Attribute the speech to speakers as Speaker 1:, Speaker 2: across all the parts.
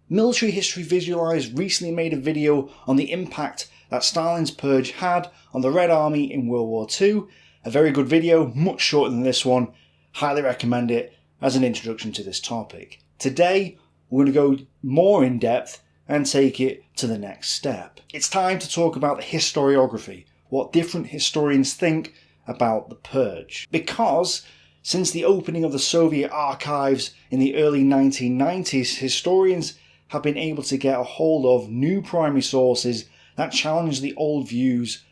Speaker 1: Military History Visualized recently made a video on the impact that Stalin's purge had on the Red Army in World War II. A very good video, much shorter than this one. Highly recommend it as an introduction to this topic. Today, we're going to go more in depth and take it to the next step. It's time to talk about the historiography, what different historians think about the purge. Because since the opening of the Soviet archives in the early 1990s, historians have been able to get a hold of new primary sources that challenge the old views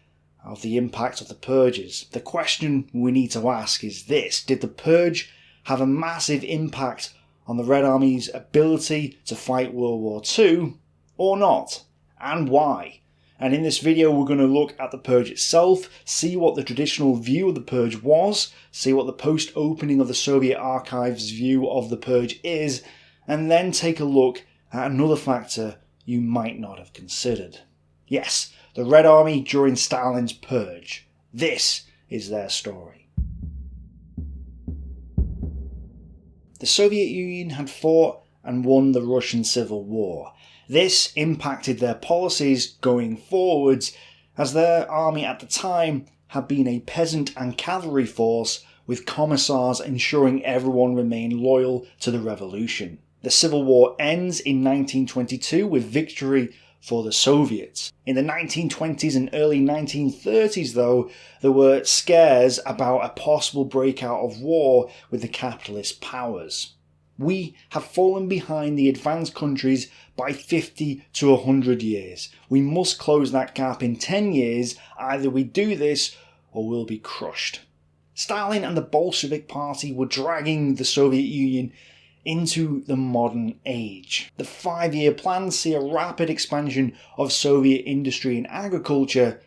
Speaker 1: of the impact of the purges. The question we need to ask is this: did the purge have a massive impact on the Red Army's ability to fight World War II or not? And why? And in this video we're going to look at the purge itself, see what the traditional view of the purge was, see what the post-opening of the Soviet archives view of the purge is, and then take a look at another factor you might not have considered. Yes, the Red Army during Stalin's purge. This is their story. The Soviet Union had fought and won the Russian Civil War. This impacted their policies going forwards, as their army at the time had been a peasant and cavalry force, with commissars ensuring everyone remained loyal to the revolution. The Civil War ends in 1922 with victory for the Soviets. In the 1920s and early 1930s though, there were scares about a possible breakout of war with the capitalist powers. We have fallen behind the advanced countries by 50 to 100 years. We must close that gap in 10 years. Either we do this or we'll be crushed. Stalin and the Bolshevik Party were dragging the Soviet Union into the modern age. The 5-year plans see a rapid expansion of Soviet industry and agriculture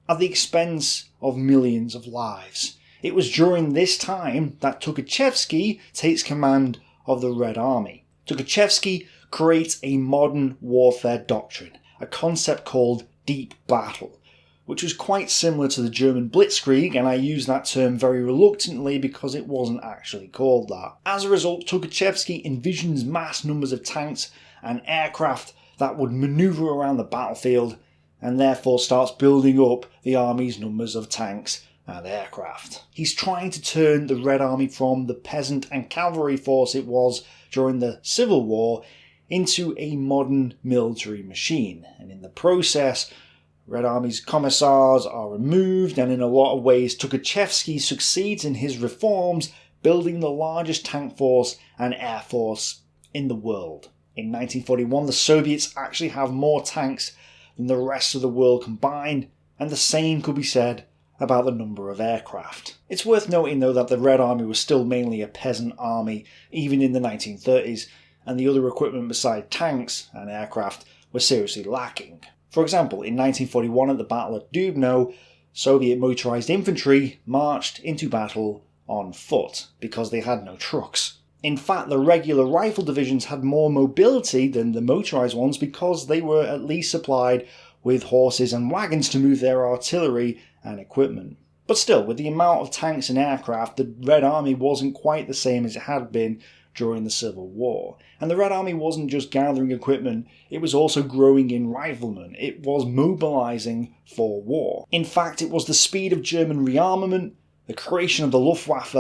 Speaker 1: at the expense of millions of lives. It was during this time that Tukhachevsky takes command of the Red Army. Tukhachevsky creates a modern warfare doctrine, a concept called deep battle, which was quite similar to the German Blitzkrieg, and I use that term very reluctantly because it wasn't actually called that. As a result, Tukhachevsky envisions mass numbers of tanks and aircraft that would manoeuvre around the battlefield, and therefore starts building up the army's numbers of tanks and aircraft. He's trying to turn the Red Army from the peasant and cavalry force it was during the Civil War into a modern military machine, and in the process, Red Army's commissars are removed, and in a lot of ways Tukhachevsky succeeds in his reforms, building the largest tank force and air force in the world. In 1941, the Soviets actually have more tanks than the rest of the world combined, and the same could be said about the number of aircraft. It's worth noting though that the Red Army was still mainly a peasant army even in the 1930s, and the other equipment besides tanks and aircraft was seriously lacking. For example, in 1941 at the Battle of Dubno, Soviet motorized infantry marched into battle on foot because they had no trucks. In fact, the regular rifle divisions had more mobility than the motorized ones because they were at least supplied with horses and wagons to move their artillery and equipment. But still, with the amount of tanks and aircraft, the Red Army wasn't quite the same as it had been during the Civil War. And the Red Army wasn't just gathering equipment, it was also growing in riflemen. It was mobilizing for war. In fact, it was the speed of German rearmament, the creation of the Luftwaffe,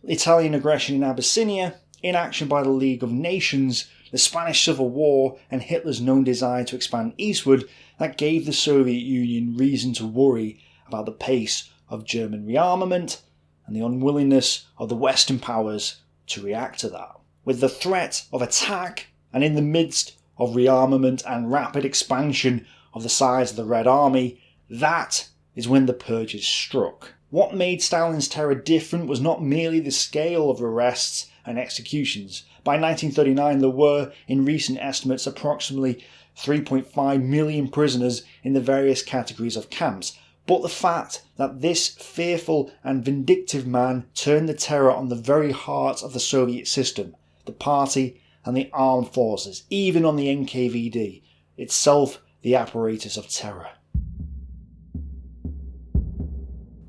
Speaker 1: Italian aggression in Abyssinia, inaction by the League of Nations, the Spanish Civil War, and Hitler's known desire to expand eastward that gave the Soviet Union reason to worry about the pace of German rearmament and the unwillingness of the Western powers to react to that. With the threat of attack, and in the midst of rearmament and rapid expansion of the size of the Red Army, that is when the purges struck. What made Stalin's terror different was not merely the scale of arrests and executions. By 1939 there were, in recent estimates, approximately 3.5 million prisoners in the various categories of camps, but the fact that this fearful and vindictive man turned the terror on the very heart of the Soviet system, the party and the armed forces, even on the NKVD, itself the apparatus of terror.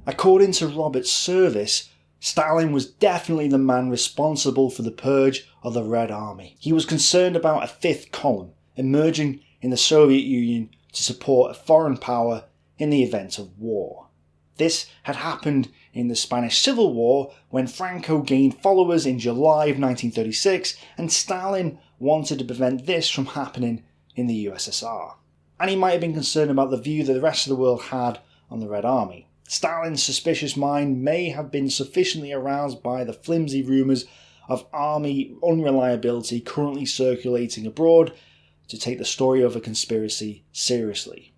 Speaker 1: According to Robert Service, Stalin was definitely the man responsible for the purge of the Red Army. He was concerned about a fifth column emerging in the Soviet Union to support a foreign power in the event of war. This had happened in the Spanish Civil War when Franco gained followers in July of 1936, and Stalin wanted to prevent this from happening in the USSR. And he might have been concerned about the view that the rest of the world had on the Red Army. Stalin's suspicious mind may have been sufficiently aroused by the flimsy rumours of army unreliability currently circulating abroad to take the story of a conspiracy seriously.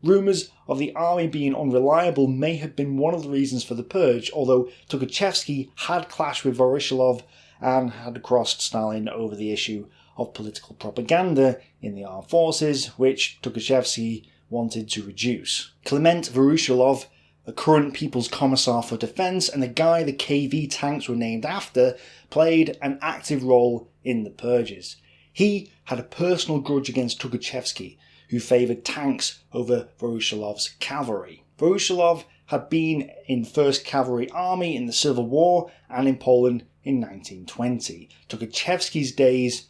Speaker 1: Rumours of the army being unreliable may have been one of the reasons for the purge, although Tukhachevsky had clashed with Voroshilov and had crossed Stalin over the issue of political propaganda in the armed forces, which Tukhachevsky wanted to reduce. Kliment Voroshilov, the current People's Commissar for Defence and the guy the KV tanks were named after, played an active role in the purges. He had a personal grudge against Tukhachevsky, who favoured tanks over Voroshilov's cavalry. Voroshilov had been in 1st Cavalry Army in the Civil War and in Poland in 1920. Tukhachevsky's days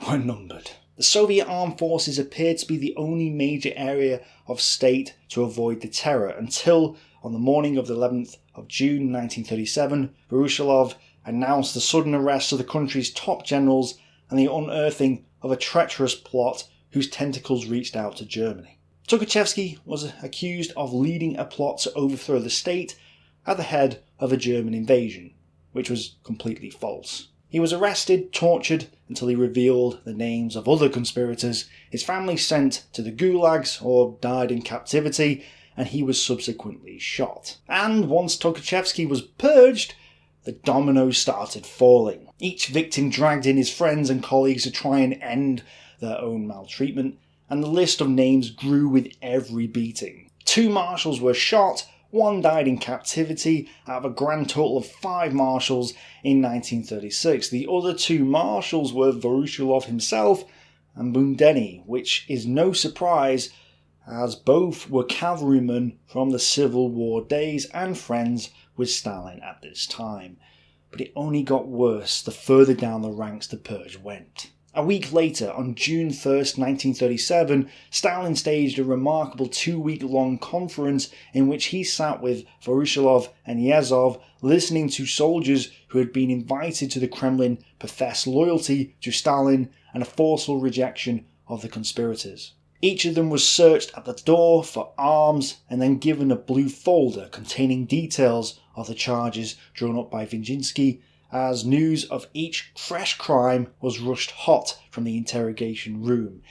Speaker 1: were numbered. The Soviet armed forces appeared to be the only major area of state to avoid the terror until, on the morning of the 11th of June 1937, Voroshilov announced the sudden arrest of the country's top generals and the unearthing of a treacherous plot whose tentacles reached out to Germany. Tukhachevsky was accused of leading a plot to overthrow the state at the head of a German invasion, which was completely false. He was arrested, tortured, until he revealed the names of other conspirators, his family sent to the gulags or died in captivity, and he was subsequently shot. And once Tukhachevsky was purged, the dominoes started falling. Each victim dragged in his friends and colleagues to try and end their own maltreatment, and the list of names grew with every beating. 2 marshals were shot, 1 died in captivity, out of a grand total of 5 marshals in 1936. The other 2 marshals were Voroshilov himself and Bundeny, which is no surprise as both were cavalrymen from the Civil War days and friends with Stalin at this time. But it only got worse the further down the ranks the purge went. A week later, on June 1st, 1937, Stalin staged a remarkable 2-week-long conference in which he sat with Voroshilov and Yezhov, listening to soldiers who had been invited to the Kremlin profess loyalty to Stalin and a forceful rejection of the conspirators. Each of them was searched at the door for arms and then given a blue folder containing details of the charges drawn up by Vindzinski, as news of each fresh crime was rushed hot from the interrogation room.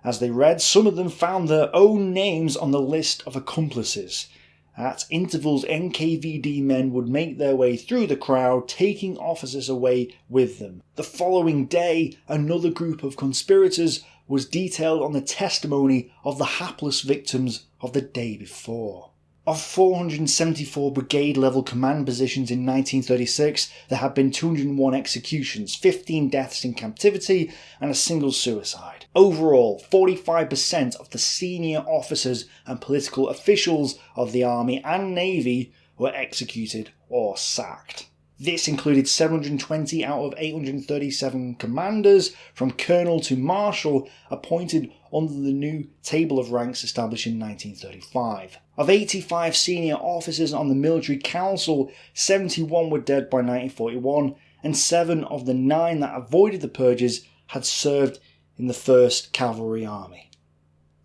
Speaker 1: As they read, some of them found their own names on the list of accomplices. At intervals, NKVD men would make their way through the crowd, taking officers away with them. The following day, another group of conspirators was detailed on the testimony of the hapless victims of the day before. Of 474 brigade-level command positions in 1936, there had been 201 executions, 15 deaths in captivity, and a single suicide. Overall, 45% of the senior officers and political officials of the Army and Navy were executed or sacked. This included 720 out of 837 commanders, from colonel to marshal, appointed under the new table of ranks established in 1935. Of 85 senior officers on the military council, 71 were dead by 1941, and 7 of the 9 that avoided the purges had served in the 1st Cavalry Army.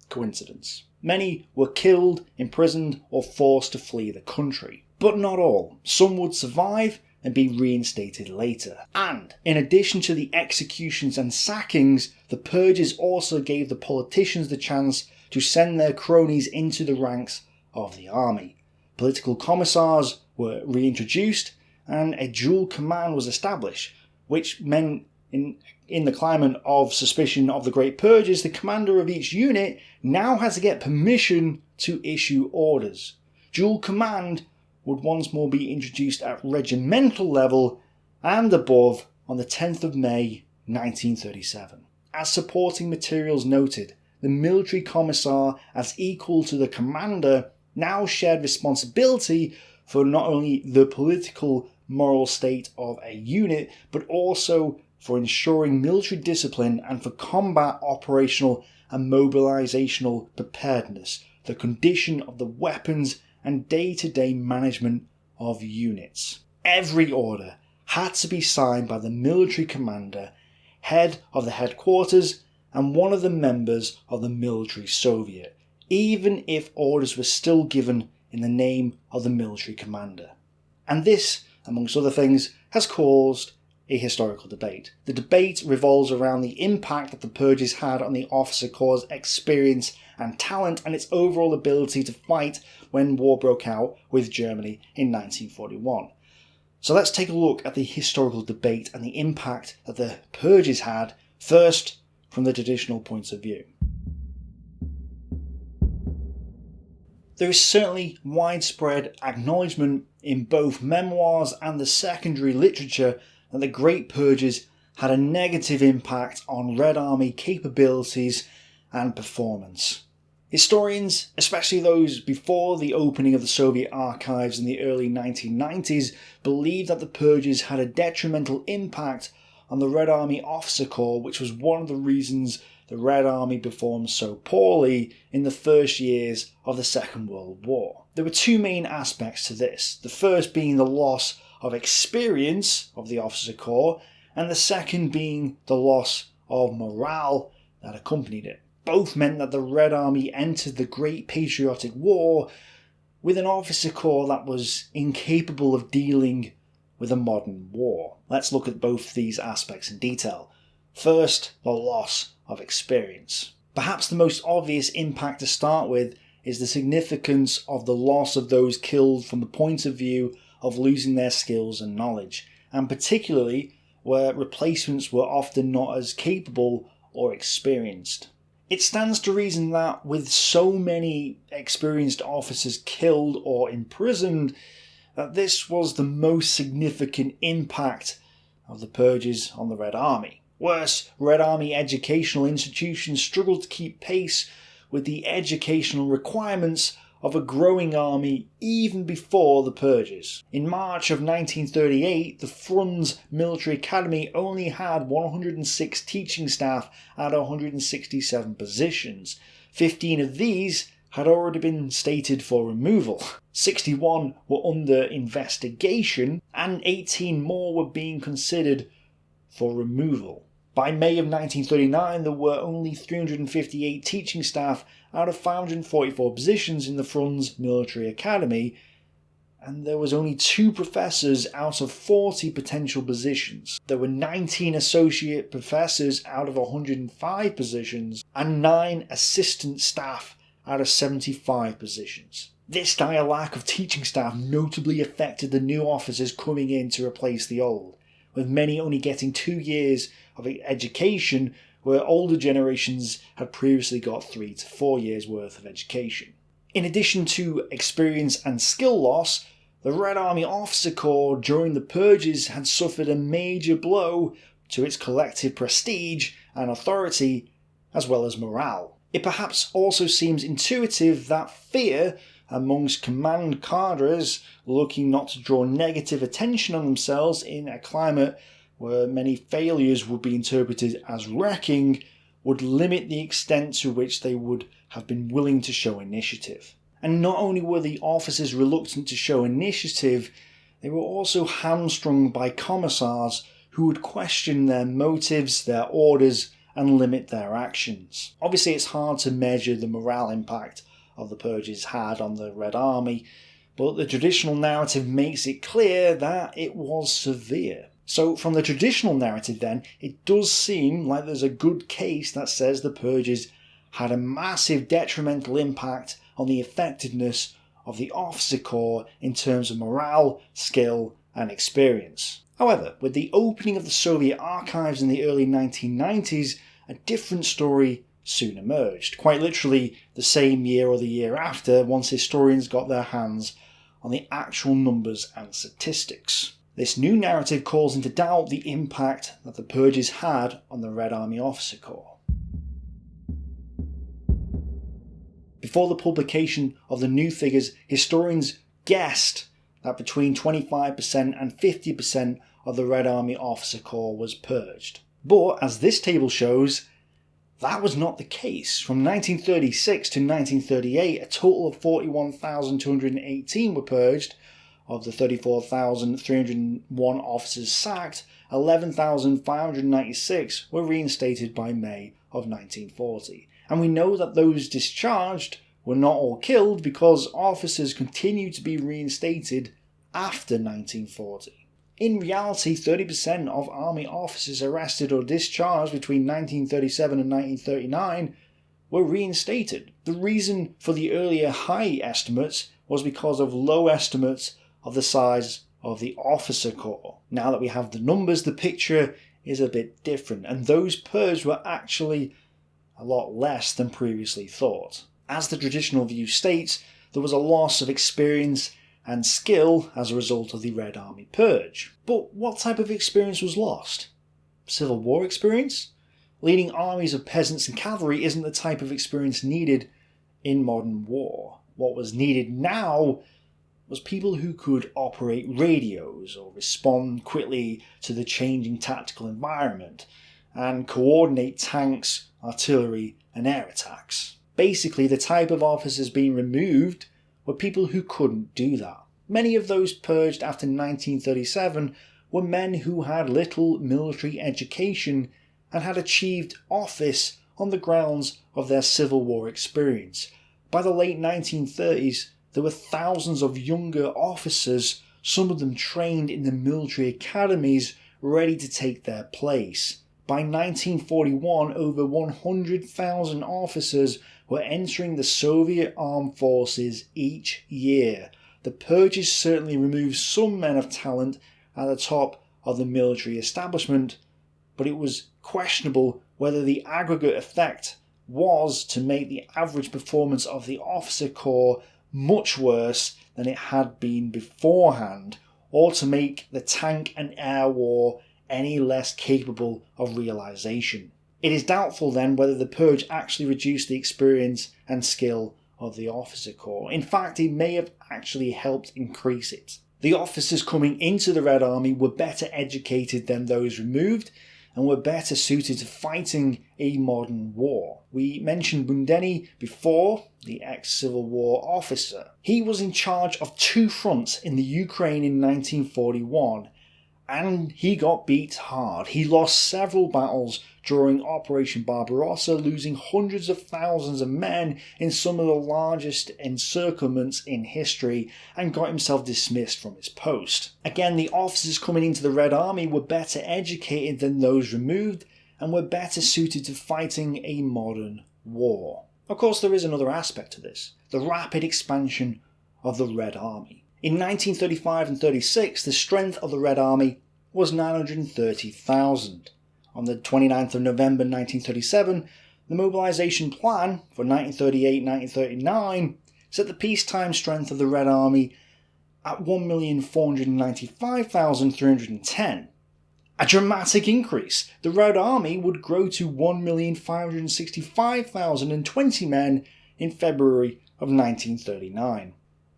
Speaker 1: Coincidence? Many were killed, imprisoned, or forced to flee the country. But not all. Some would survive and be reinstated later. And, in addition to the executions and sackings, the purges also gave the politicians the chance to send their cronies into the ranks of the army. Political commissars were reintroduced, and a dual command was established, which meant in the climate of suspicion of the Great Purges, the commander of each unit now had to get permission to issue orders. Dual command would once more be introduced at regimental level and above on the 10th of May 1937. As supporting materials noted, the military commissar, as equal to the commander, now shared responsibility for not only the political moral state of a unit, but also for ensuring military discipline and for combat operational and mobilisational preparedness, the condition of the weapons and day-to-day management of units. Every order had to be signed by the military commander, head of the headquarters, and one of the members of the military soviet, even if orders were still given in the name of the military commander. And this, amongst other things, has caused a historical debate. The debate revolves around the impact that the purges had on the officer corps' experience and talent and its overall ability to fight when war broke out with Germany in 1941. So let's take a look at the historical debate and the impact that the purges had, first from the traditional point of view. There is certainly widespread acknowledgement in both memoirs and the secondary literature that the Great Purges had a negative impact on Red Army capabilities and performance. Historians, especially those before the opening of the Soviet archives in the early 1990s, believe that the purges had a detrimental impact on the Red Army officer corps, which was one of the reasons the Red Army performed so poorly in the first years of the Second World War. There were two main aspects to this, the first being the loss of experience of the officer corps, and the second being the loss of morale that accompanied it. Both meant that the Red Army entered the Great Patriotic War with an officer corps that was incapable of dealing with a modern war. Let's look at both these aspects in detail. First, the loss of experience. Perhaps the most obvious impact to start with is the significance of the loss of those killed from the point of view of losing their skills and knowledge, and particularly where replacements were often not as capable or experienced. It stands to reason that with so many experienced officers killed or imprisoned, that this was the most significant impact of the purges on the Red Army. Worse, Red Army educational institutions struggled to keep pace with the educational requirements of a growing army even before the purges. In March of 1938, the Frunz Military Academy only had 106 teaching staff out of 167 positions. 15 of these had already been stated for removal. 61 were under investigation, and 18 more were being considered for removal. By May of 1939, there were only 358 teaching staff out of 544 positions in the Frunz Military Academy, and there was only 2 professors out of 40 potential positions. There were 19 associate professors out of 105 positions, and 9 assistant staff out of 75 positions. This dire lack of teaching staff notably affected the new officers coming in to replace the old, with many only getting 2 years of education where older generations had previously got 3 to 4 years worth of education. In addition to experience and skill loss, the Red Army Officer Corps during the purges had suffered a major blow to its collective prestige and authority, as well as morale. It perhaps also seems intuitive that fear amongst command cadres looking not to draw negative attention on themselves in a climate where many failures would be interpreted as wrecking would limit the extent to which they would have been willing to show initiative. And not only were the officers reluctant to show initiative, they were also hamstrung by commissars who would question their motives, their orders, and limit their actions. Obviously, it's hard to measure the morale impact of the purges had on the Red Army, but the traditional narrative makes it clear that it was severe. So from the traditional narrative then, it does seem like there's a good case that says the purges had a massive detrimental impact on the effectiveness of the officer corps in terms of morale, skill and experience. However, with the opening of the Soviet archives in the early 1990s, a different story soon emerged. Quite literally the same year or the year after, once historians got their hands on the actual numbers and statistics. This new narrative calls into doubt the impact that the purges had on the Red Army Officer Corps. Before the publication of the new figures, historians guessed that between 25% and 50% of the Red Army officer corps was purged. But, as this table shows, that was not the case. From 1936 to 1938, a total of 41,218 were purged. Of the 34,301 officers sacked, 11,596 were reinstated by May of 1940. And we know that those discharged were not all killed because officers continued to be reinstated after 1940. In reality, 30% of army officers arrested or discharged between 1937 and 1939 were reinstated. The reason for the earlier high estimates was because of low estimates of the size of the officer corps. Now that we have the numbers, the picture is a bit different, and those purged were actually a lot less than previously thought. As the traditional view states, there was a loss of experience and skill as a result of the Red Army purge. But what type of experience was lost? Civil War experience? Leading armies of peasants and cavalry isn't the type of experience needed in modern war. What was needed now was people who could operate radios or respond quickly to the changing tactical environment and coordinate tanks, artillery and air attacks. Basically, the type of officers being removed were people who couldn't do that. Many of those purged after 1937 were men who had little military education and had achieved office on the grounds of their Civil War experience. By the late 1930s, there were thousands of younger officers, some of them trained in the military academies, ready to take their place. By 1941, over 100,000 officers were entering the Soviet armed forces each year. The purges certainly removed some men of talent at the top of the military establishment, but it was questionable whether the aggregate effect was to make the average performance of the officer corps much worse than it had been beforehand, or to make the tank and air war any less capable of realisation. It is doubtful then whether the purge actually reduced the experience and skill of the officer corps. In fact, it may have actually helped increase it. The officers coming into the Red Army were better educated than those removed and were better suited to fighting a modern war. We mentioned Guderian before, the ex-Civil War officer. He was in charge of 2 fronts in the Ukraine in 1941, and he got beat hard. He lost several battles during Operation Barbarossa, losing hundreds of thousands of men in some of the largest encirclements in history, and got himself dismissed from his post. Again, the officers coming into the Red Army were better educated than those removed, and were better suited to fighting a modern war. Of course, there is another aspect to this: the rapid expansion of the Red Army. In 1935 and 36, the strength of the Red Army was 930,000. On the 29th of November 1937, the mobilisation plan for 1938-1939 set the peacetime strength of the Red Army at 1,495,310. A dramatic increase. The Red Army would grow to 1,565,020 men in February of 1939.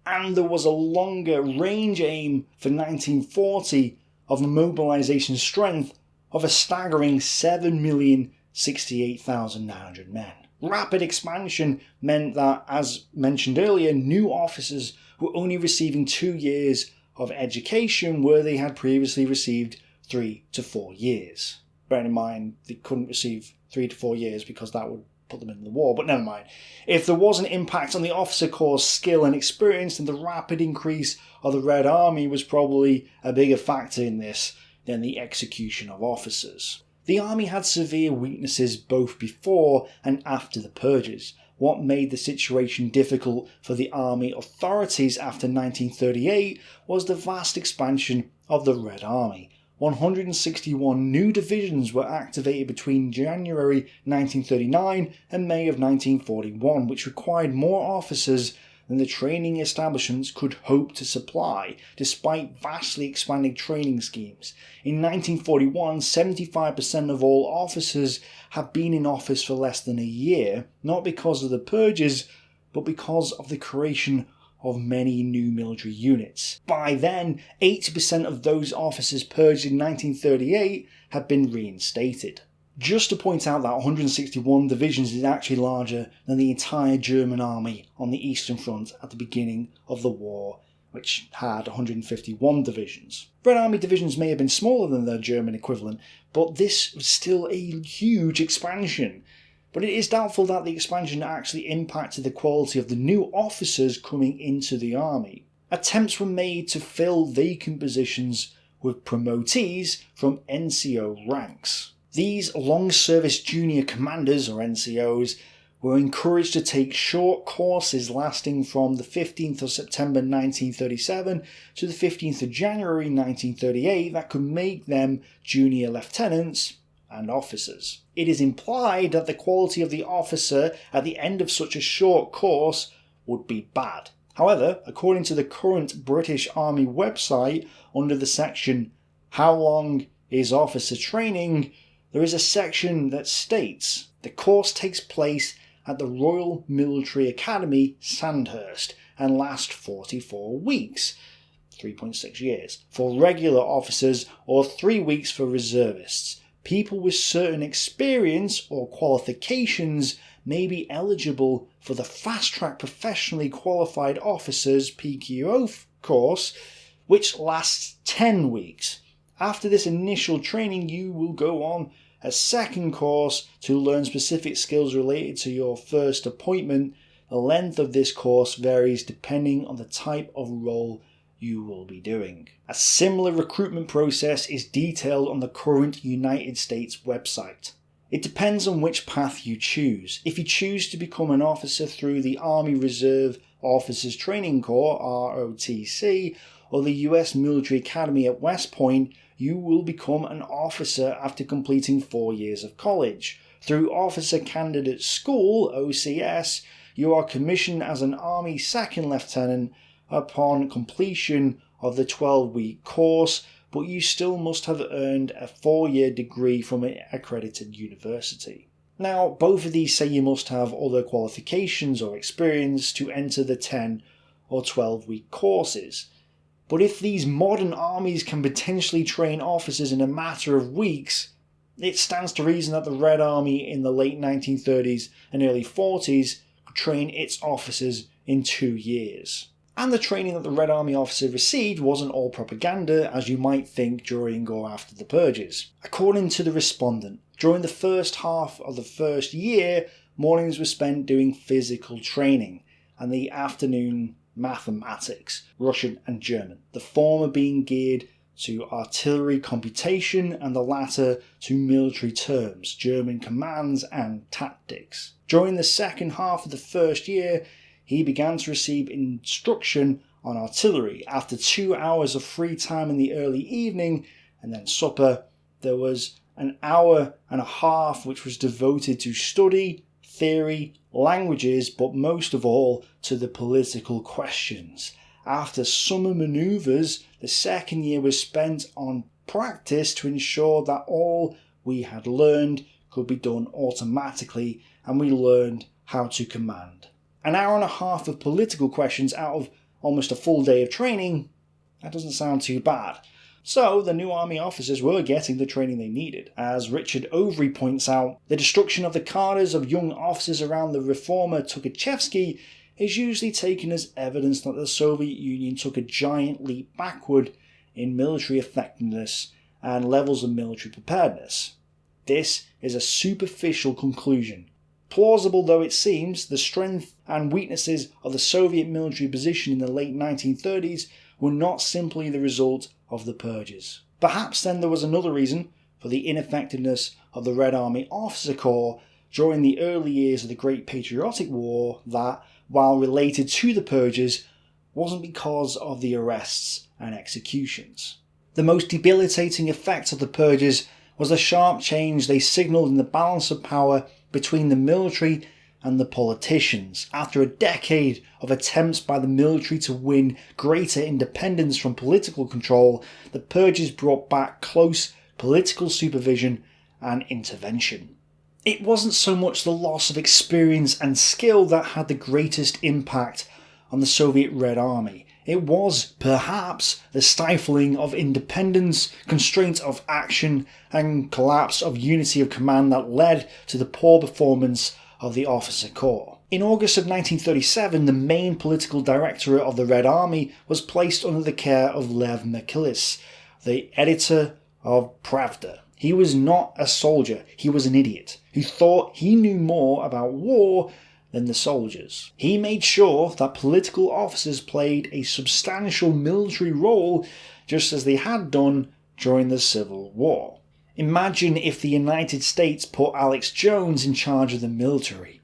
Speaker 1: And there was a longer range aim for 1940 of a mobilisation strength of a staggering 7,068,900 men. Rapid expansion meant that, as mentioned earlier, new officers were only receiving 2 years of education where they had previously received 3 to 4 years. Bearing in mind, they couldn't receive 3 to 4 years because that would put them in the war, but never mind. If there was an impact on the officer corps' skill and experience, then the rapid increase of the Red Army was probably a bigger factor in this than the execution of officers. The army had severe weaknesses both before and after the purges. What made the situation difficult for the army authorities after 1938 was the vast expansion of the Red Army. 161 new divisions were activated between January 1939 and May of 1941, which required more officers than the training establishments could hope to supply, despite vastly expanding training schemes. In 1941, 75% of all officers had been in office for less than a year, not because of the purges, but because of the creation of many new military units. By then, 80% of those officers purged in 1938 had been reinstated. Just to point out that 161 divisions is actually larger than the entire German army on the Eastern Front at the beginning of the war, which had 151 divisions. Red Army divisions may have been smaller than their German equivalent, but this was still a huge expansion. But it is doubtful that the expansion actually impacted the quality of the new officers coming into the army. Attempts were made to fill vacant positions with promotees from NCO ranks. These long-service junior commanders, or NCOs, were encouraged to take short courses lasting from the 15th of September 1937 to the 15th of January 1938 that could make them junior lieutenants and officers. It is implied that the quality of the officer at the end of such a short course would be bad. However, according to the current British Army website, under the section "How long is officer training?" there is a section that states the course takes place at the Royal Military Academy, Sandhurst, and lasts 44 weeks, 3.6 years, for regular officers or 3 weeks for reservists. People with certain experience or qualifications may be eligible for the fast-track professionally qualified officers PQO course, which lasts 10 weeks. After this initial training, you will go on a second course to learn specific skills related to your first appointment. The length of this course varies depending on the type of role you will be doing. A similar recruitment process is detailed on the current United States website. It depends on which path you choose. If you choose to become an officer through the Army Reserve Officers Training Corps, ROTC, or the US Military Academy at West Point, you will become an officer after completing 4 years of college. Through Officer Candidate School, OCS, you are commissioned as an Army Second Lieutenant upon completion of the 12-week course, but you still must have earned a 4-year degree from an accredited university. Now, both of these say you must have other qualifications or experience to enter the 10 or 12-week courses. But if these modern armies can potentially train officers in a matter of weeks, it stands to reason that the Red Army in the late 1930s and early 40s could train its officers in 2 years. And the training that the Red Army officer received wasn't all propaganda, as you might think during or after the purges. According to the respondent, during the first half of the first year, mornings were spent doing physical training, and the afternoon mathematics, Russian and German, the former being geared to artillery computation and the latter to military terms, German commands and tactics. During the second half of the first year, he began to receive instruction on artillery. After 2 hours of free time in the early evening and then supper, there was an hour and a half which was devoted to study, theory, languages, but most of all to the political questions. After summer manoeuvres, the second year was spent on practice to ensure that all we had learned could be done automatically, and we learned how to command. An hour and a half of political questions out of almost a full day of training, that doesn't sound too bad. So the new army officers were getting the training they needed. As Richard Overy points out, the destruction of the cadres of young officers around the reformer Tukhachevsky is usually taken as evidence that the Soviet Union took a giant leap backward in military effectiveness and levels of military preparedness. This is a superficial conclusion. Plausible though it seems, the strength and weaknesses of the Soviet military position in the late 1930s were not simply the result of the purges. Perhaps then there was another reason for the ineffectiveness of the Red Army Officer Corps during the early years of the Great Patriotic War that, while related to the purges, wasn't because of the arrests and executions. The most debilitating effect of the purges was the sharp change they signalled in the balance of power between the military and the politicians. After a decade of attempts by the military to win greater independence from political control, the purges brought back close political supervision and intervention. It wasn't so much the loss of experience and skill that had the greatest impact on the Soviet Red Army. It was, perhaps, the stifling of independence, constraint of action, and collapse of unity of command that led to the poor performance of the officer corps. In August of 1937, the main political directorate of the Red Army was placed under the care of Lev Merkilis, the editor of Pravda. He was not a soldier, he was an idiot, who thought he knew more about war than the soldiers. He made sure that political officers played a substantial military role, just as they had done during the Civil War. Imagine if the United States put Alex Jones in charge of the military.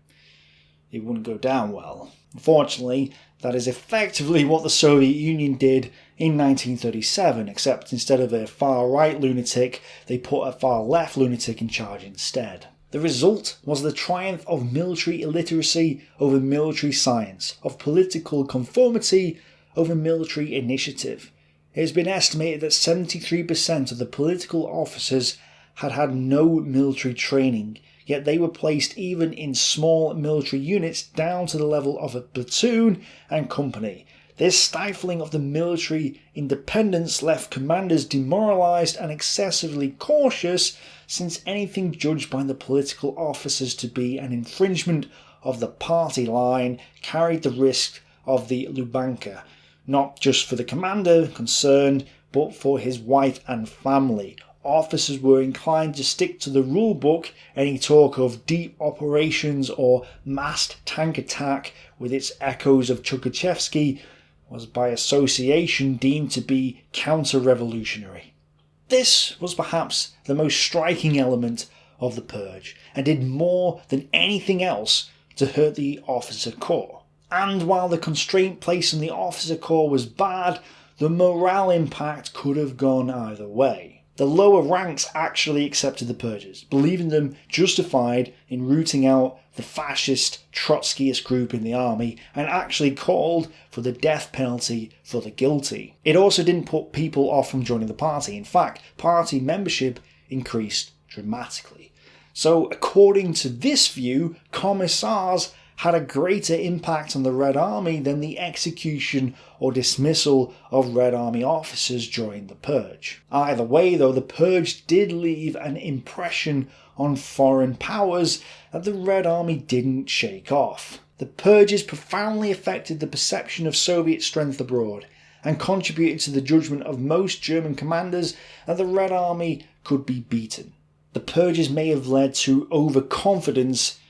Speaker 1: It wouldn't go down well. Unfortunately, that is effectively what the Soviet Union did in 1937, except instead of a far-right lunatic, they put a far-left lunatic in charge instead. The result was the triumph of military illiteracy over military science, of political conformity over military initiative. It has been estimated that 73% of the political officers had had no military training, yet they were placed even in small military units down to the level of a platoon and company. This stifling of the military independence left commanders demoralised and excessively cautious, since anything judged by the political officers to be an infringement of the party line carried the risk of the Lubyanka, not just for the commander concerned, but for his wife and family. Officers were inclined to stick to the rule book. Any talk of deep operations or massed tank attack with its echoes of Tukhachevsky was by association deemed to be counter-revolutionary. This was perhaps the most striking element of the Purge, and did more than anything else to hurt the officer corps. And while the constraint placed on the officer corps was bad, the morale impact could have gone either way. The lower ranks actually accepted the purges, believing them justified in rooting out the fascist Trotskyist group in the army, and actually called for the death penalty for the guilty. It also didn't put people off from joining the party. In fact, party membership increased dramatically. So according to this view, commissars had a greater impact on the Red Army than the execution or dismissal of Red Army officers during the Purge. Either way though, the Purge did leave an impression on foreign powers that the Red Army didn't shake off. The Purges profoundly affected the perception of Soviet strength abroad, and contributed to the judgment of most German commanders that the Red Army could be beaten. The Purges may have led to overconfidence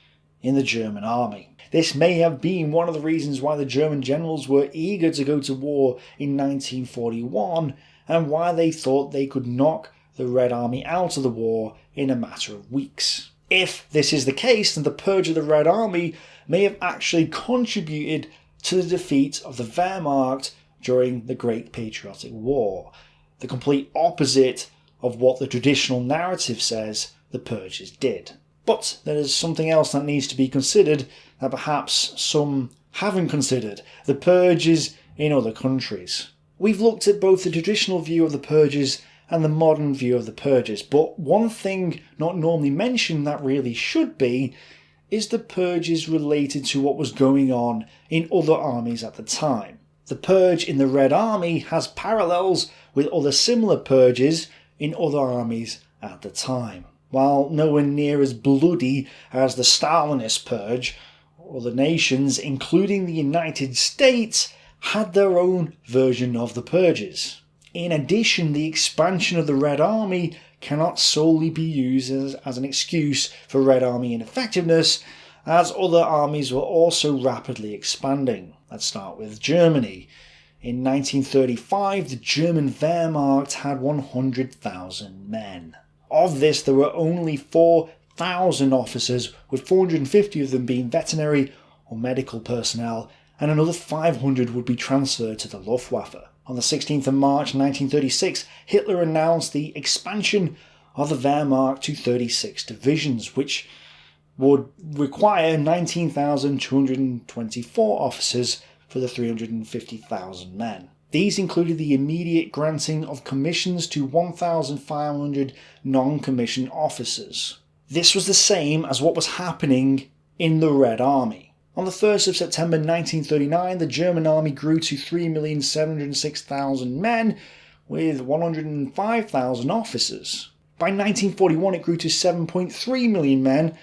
Speaker 1: in the German army. This may have been one of the reasons why the German generals were eager to go to war in 1941, and why they thought they could knock the Red Army out of the war in a matter of weeks. If this is the case, then the purge of the Red Army may have actually contributed to the defeat of the Wehrmacht during the Great Patriotic War, the complete opposite of what the traditional narrative says the purges did. But there is something else that needs to be considered that perhaps some haven't considered: the purges in other countries. We've looked at both the traditional view of the purges and the modern view of the purges, but one thing not normally mentioned that really should be is the purges related to what was going on in other armies at the time. The purge in the Red Army has parallels with other similar purges in other armies at the time. While nowhere near as bloody as the Stalinist purge, other nations, including the United States, had their own version of the purges. In addition, the expansion of the Red Army cannot solely be used as an excuse for Red Army ineffectiveness, as other armies were also rapidly expanding. Let's start with Germany. In 1935, the German Wehrmacht had 100,000 men. Of this, there were only 4,000 officers, with 450 of them being veterinary or medical personnel, and another 500 would be transferred to the Luftwaffe. On the 16th of March 1936, Hitler announced the expansion of the Wehrmacht to 36 divisions, which would require 19,224 officers for the 350,000 men. These included the immediate granting of commissions to 1,500 non-commissioned officers. This was the same as what was happening in the Red Army. On the 1st of September 1939, the German army grew to 3,706,000 men, with 105,000 officers. By 1941 it grew to 7.3 million men,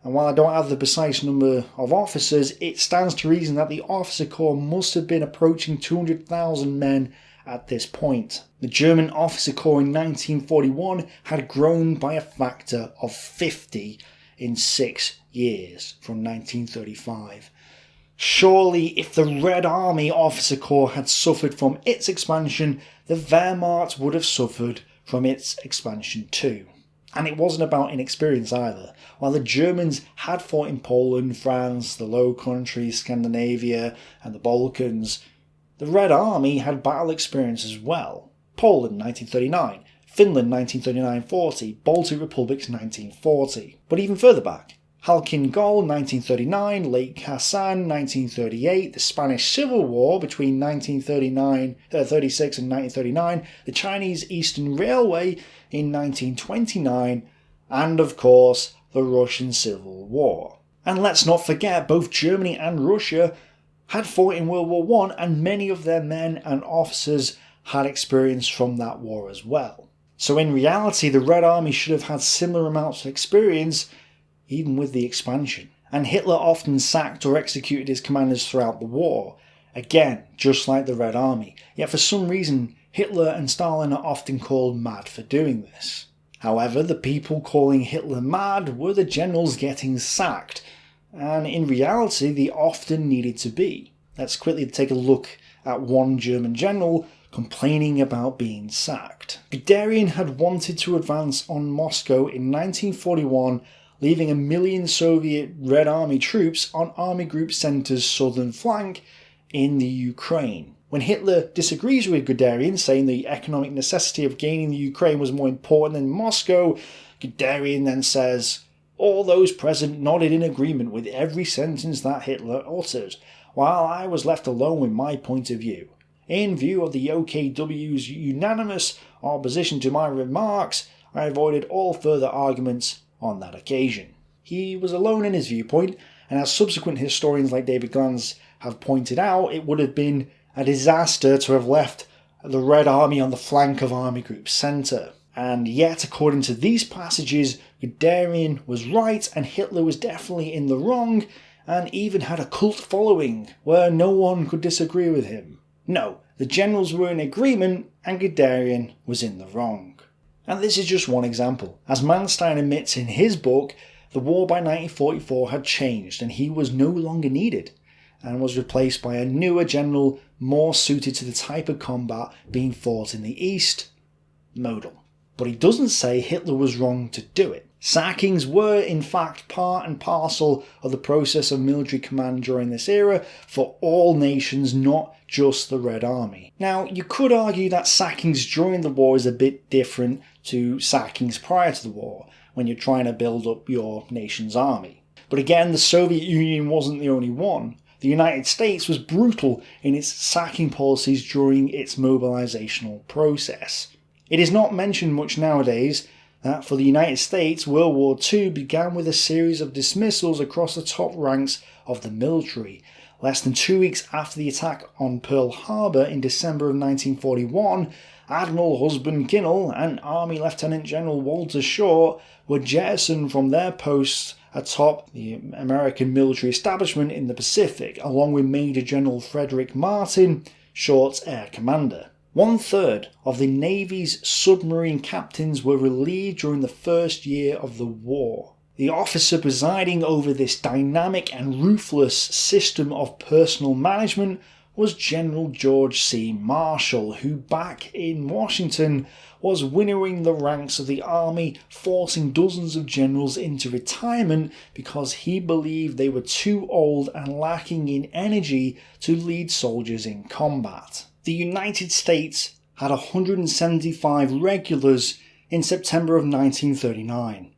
Speaker 1: and while I don't have the precise number of officers, it stands to reason that the officer corps must have been approaching 200,000 men at this point. The German officer corps in 1941 had grown by a factor of 50 in 6 years from 1935. Surely, if the Red Army officer corps had suffered from its expansion, the Wehrmacht would have suffered from its expansion too. And it wasn't about inexperience either. While the Germans had fought in Poland, France, the Low Countries, Scandinavia, and the Balkans, the Red Army had battle experience as well. Poland 1939, Finland 1939-40, Baltic Republics 1940. But even further back, Halkin Gol 1939, Lake Hassan 1938, the Spanish Civil War between 1936 and 1939, the Chinese Eastern Railway in 1929, and of course the Russian Civil War. And let's not forget, both Germany and Russia had fought in World War I, and many of their men and officers had experience from that war as well. So in reality, the Red Army should have had similar amounts of experience even with the expansion. And Hitler often sacked or executed his commanders throughout the war, again, just like the Red Army. Yet for some reason, Hitler and Stalin are often called mad for doing this. However, the people calling Hitler mad were the generals getting sacked, and in reality they often needed to be. Let's quickly take a look at one German general complaining about being sacked. Guderian had wanted to advance on Moscow in 1941, leaving 1 million Soviet Red Army troops on Army Group Center's southern flank in the Ukraine. When Hitler disagrees with Guderian, saying the economic necessity of gaining the Ukraine was more important than Moscow, Guderian then says, "All those present nodded in agreement with every sentence that Hitler uttered, while I was left alone with my point of view. In view of the OKW's unanimous opposition to my remarks, I avoided all further arguments on that occasion." He was alone in his viewpoint, and as subsequent historians like David Glantz have pointed out, it would have been a disaster to have left the Red Army on the flank of Army Group Center. And yet, according to these passages, Guderian was right and Hitler was definitely in the wrong, and even had a cult following where no one could disagree with him. No, the generals were in agreement and Guderian was in the wrong. And this is just one example. As Manstein admits in his book, the war by 1944 had changed and he was no longer needed, and was replaced by a newer general more suited to the type of combat being fought in the East, modal. But he doesn't say Hitler was wrong to do it. Sackings were in fact part and parcel of the process of military command during this era for all nations, not just the Red Army. Now, you could argue that sackings during the war is a bit different to sackings prior to the war, when you're trying to build up your nation's army. But again, the Soviet Union wasn't the only one. The United States was brutal in its sacking policies during its mobilizational process. It is not mentioned much nowadays that for the United States, World War II began with a series of dismissals across the top ranks of the military. Less than 2 weeks after the attack on Pearl Harbor in December of 1941, Admiral Husband Kinnell and Army Lieutenant General Walter Short were jettisoned from their posts atop the American military establishment in the Pacific, along with Major General Frederick Martin, Short's air commander. 1/3 of the Navy's submarine captains were relieved during the first year of the war. The officer presiding over this dynamic and ruthless system of personal management was General George C. Marshall, who back in Washington was winnowing the ranks of the army, forcing dozens of generals into retirement because he believed they were too old and lacking in energy to lead soldiers in combat. The United States had 175 regulars in September of 1939.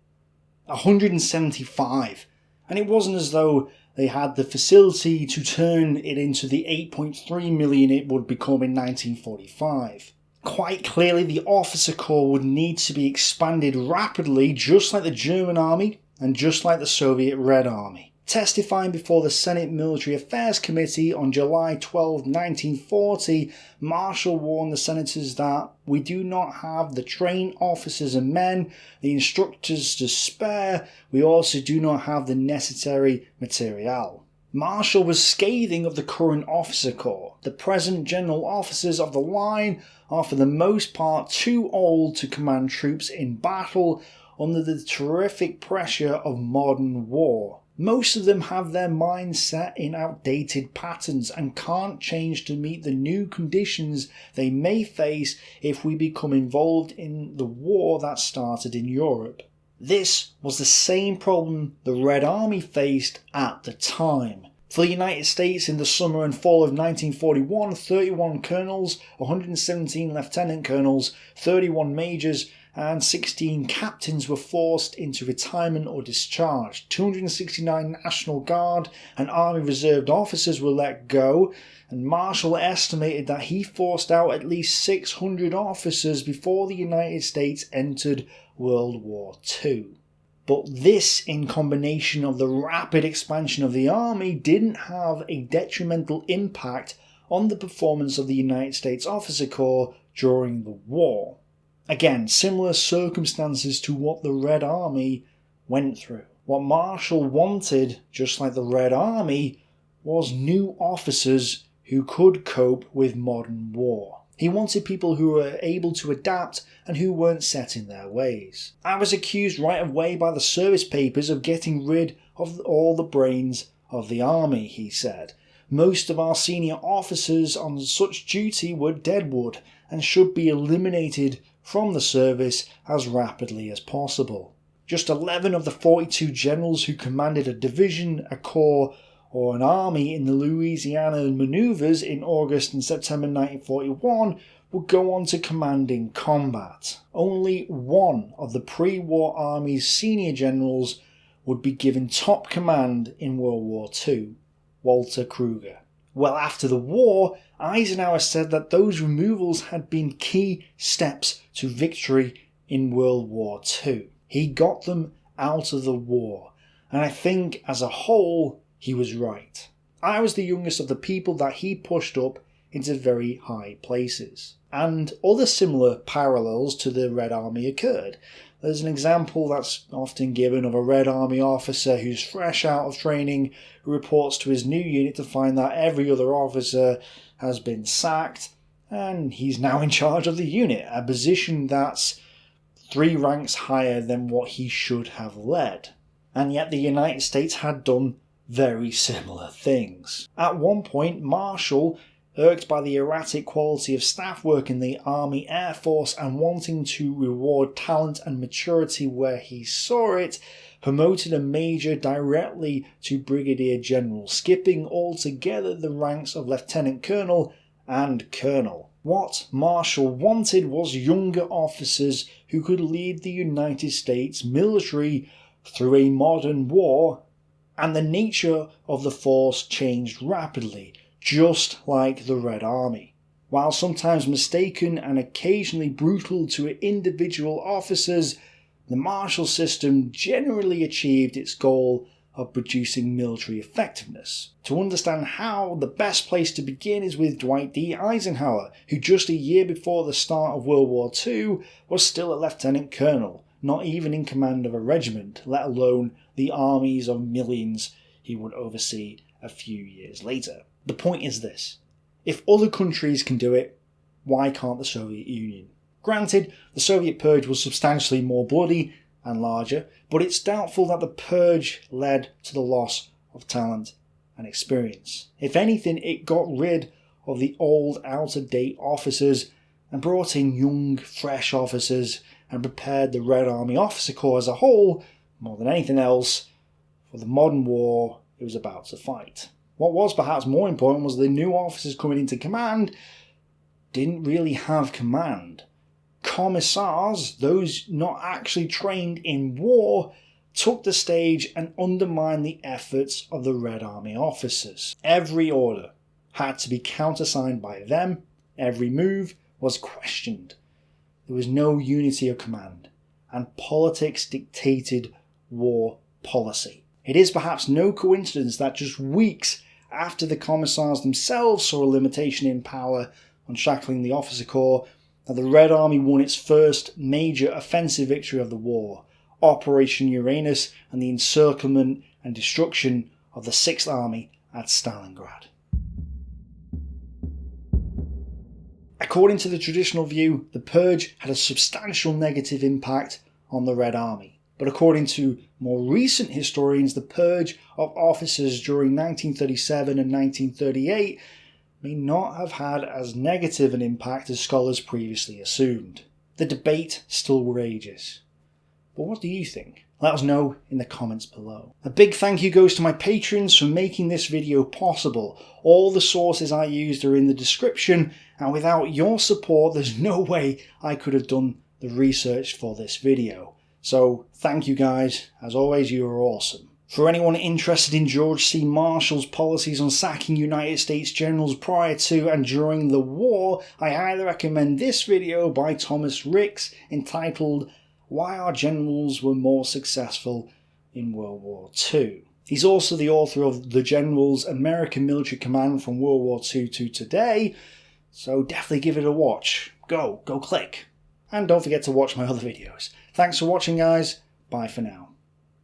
Speaker 1: 175. And it wasn't as though they had the facility to turn it into the 8.3 million it would become in 1945. Quite clearly, the officer corps would need to be expanded rapidly, just like the German army and just like the Soviet Red Army. Testifying before the Senate Military Affairs Committee on July 12, 1940, Marshall warned the senators that we do not have the trained officers and men, the instructors to spare, we also do not have the necessary material. Marshall was scathing of the current officer corps. The present general officers of the line are for the most part too old to command troops in battle under the terrific pressure of modern war. Most of them have their minds set in outdated patterns and can't change to meet the new conditions they may face if we become involved in the war that started in Europe. This was the same problem the Red Army faced at the time. For the United States in the summer and fall of 1941, 31 colonels, 117 lieutenant colonels, 31 majors, and 16 captains were forced into retirement or discharged. 269 National Guard and Army Reserve officers were let go, and Marshall estimated that he forced out at least 600 officers before the United States entered World War II. But this, in combination of the rapid expansion of the army, didn't have a detrimental impact on the performance of the United States Officer Corps during the war. Again, similar circumstances to what the Red Army went through. What Marshall wanted, just like the Red Army, was new officers who could cope with modern war. He wanted people who were able to adapt and who weren't set in their ways. I was accused right away by the service papers of getting rid of all the brains of the army, he said. Most of our senior officers on such duty were deadwood and should be eliminated from the service as rapidly as possible. Just 11 of the 42 generals who commanded a division, a corps, or an army in the Louisiana maneuvers in August and September 1941 would go on to command in combat. Only one of the pre-war army's senior generals would be given top command in World War II, Walter Kruger. Well, after the war, Eisenhower said that those removals had been key steps to victory in World War II. He got them out of the war, and I think as a whole he was right. I was the youngest of the people that he pushed up into very high places. And other similar parallels to the Red Army occurred. There's an example that's often given of a Red Army officer who's fresh out of training, who reports to his new unit to find that every other officer has been sacked, and he's now in charge of the unit, a position that's 3 ranks higher than what he should have led. And yet the United States had done very similar things. At one point, Marshall, irked by the erratic quality of staff work in the Army Air Force and wanting to reward talent and maturity where he saw it, promoted a major directly to brigadier general, skipping altogether the ranks of lieutenant colonel and colonel. What Marshall wanted was younger officers who could lead the United States military through a modern war, and the nature of the force changed rapidly, just like the Red Army. While sometimes mistaken and occasionally brutal to individual officers, the Marshall system generally achieved its goal of producing military effectiveness. To understand how, the best place to begin is with Dwight D. Eisenhower, who just a year before the start of World War II was still a lieutenant colonel, not even in command of a regiment, let alone the armies of millions he would oversee a few years later. The point is this: if other countries can do it, why can't the Soviet Union? Granted, the Soviet Purge was substantially more bloody and larger, but it's doubtful that the Purge led to the loss of talent and experience. If anything, it got rid of the old, out-of-date officers and brought in young, fresh officers and prepared the Red Army Officer Corps as a whole, more than anything else, for the modern war it was about to fight. What was perhaps more important was the new officers coming into command didn't really have command. Commissars, those not actually trained in war, took the stage and undermined the efforts of the Red Army officers. Every order had to be countersigned by them, every move was questioned. There was no unity of command, and politics dictated war policy. It is perhaps no coincidence that just weeks after the commissars themselves saw a limitation in power on shackling the officer corps, that the Red Army won its first major offensive victory of the war, Operation Uranus, and the encirclement and destruction of the 6th Army at Stalingrad. According to the traditional view, the Purge had a substantial negative impact on the Red Army. But according to more recent historians, the purge of officers during 1937 and 1938 may not have had as negative an impact as scholars previously assumed. The debate still rages. But what do you think? Let us know in the comments below. A big thank you goes to my patrons for making this video possible. All the sources I used are in the description, and without your support there's no way I could have done the research for this video. So thank you guys, as always you are awesome. For anyone interested in George C. Marshall's policies on sacking United States generals prior to and during the war, I highly recommend this video by Thomas Ricks entitled Why Our Generals Were More Successful in World War II. He's also the author of The General's American Military Command from World War II to Today, so definitely give it a watch. Go click. And don't forget to watch my other videos. Thanks for watching guys, bye for now.